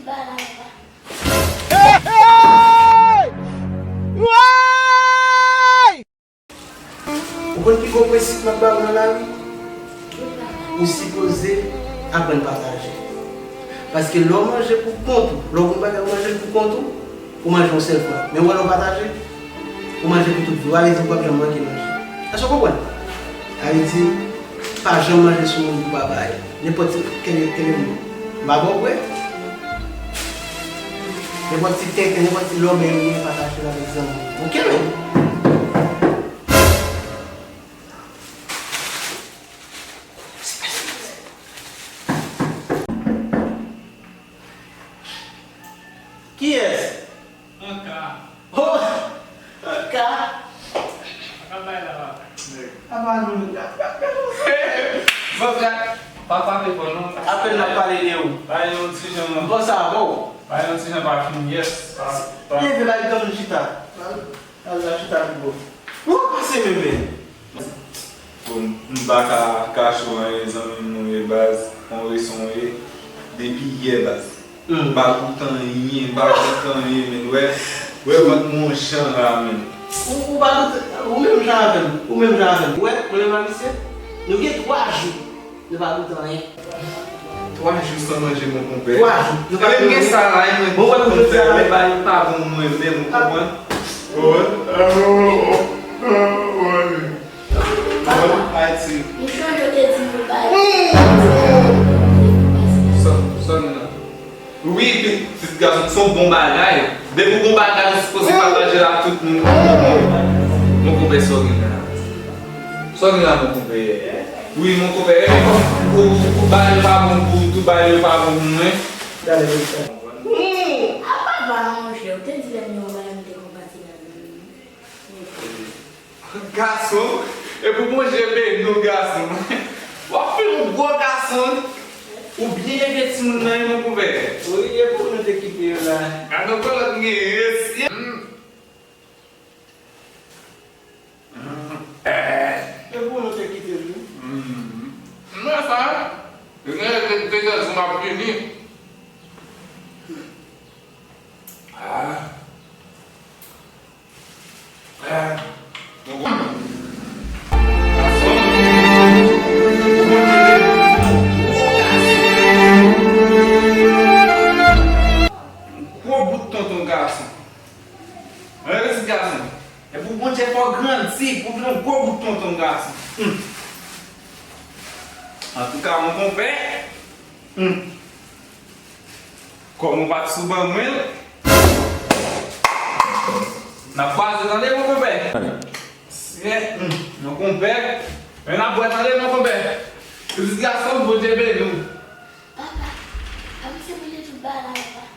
Ou kon ki kon prinsip nan ba ou nan la vi? Ou suppose apren partager. Parce que l'on mange pour compte, l'on mange pour compte, ou mange une seule fois. Mais on va partager, ou manger pour tout le monde. Allez-y, pas jamais manger. Est-ce que vous comprenez? Allez-y, pas jamais manger sur mon papa. N'importe quel monde. Ma bonne ouais. N'importe qui tête, n'importe qui l'homme est partager avec les hommes. Ok, même? Qui est-ce? Un cas. Oh! Un cas? Acabei lá. Ah, mas não dá. Vamos lá. Papa me falou. Appelle la parler de où? Vai no cinema. Você é bom? Vai no cinema para filme. Yes. Ele veio lá então no Chita. Ela Chita de boa. Vamos passar, bebê. Mbaka cachorro aí, exame no base, com eleição aí, de base. Bagutan aí, mas não é muito chão lá, mano. O mesmo já, ué, o mesmo você? No que tu acha? Do bagulho também. Tu acha que só manjei meu com pé? Tu acha? Eu ninguém sai lá, hein, mano. Vamos fazer um vai tá bom, mano, mesmo, mano. Vai, sim. Só não. Oui, esses garçons são bons bagailles. Depois bom bagaille, se fosse para gerar tudo no mon compé só lá mon compé. Oui, mon compé. O baile pas bon pour tout baile pas bon, né? Dale, vem. Garçom, eu vou manger bem no garçom. Vou fazer um bom garçom. O bem é que esse mundo não é mon compé. Oui, il y a beaucoup de équipes là. Ah, não coloque esse. Il y a beaucoup de équipes là. Não é só. Eu nem tenho uma pequenininha. Qual botão tem um garçom? Olha esse garçom. É por onde é for grande, sim, por onde qual botão tem um garçom? A tu cá não com pé? Como bate suba muito? Na base não leva com pé. É, não com pé. Vem na boa, não leva com pé. Os garçons vão te ver, Papa, kamu sebenarnya juga lah, Pak.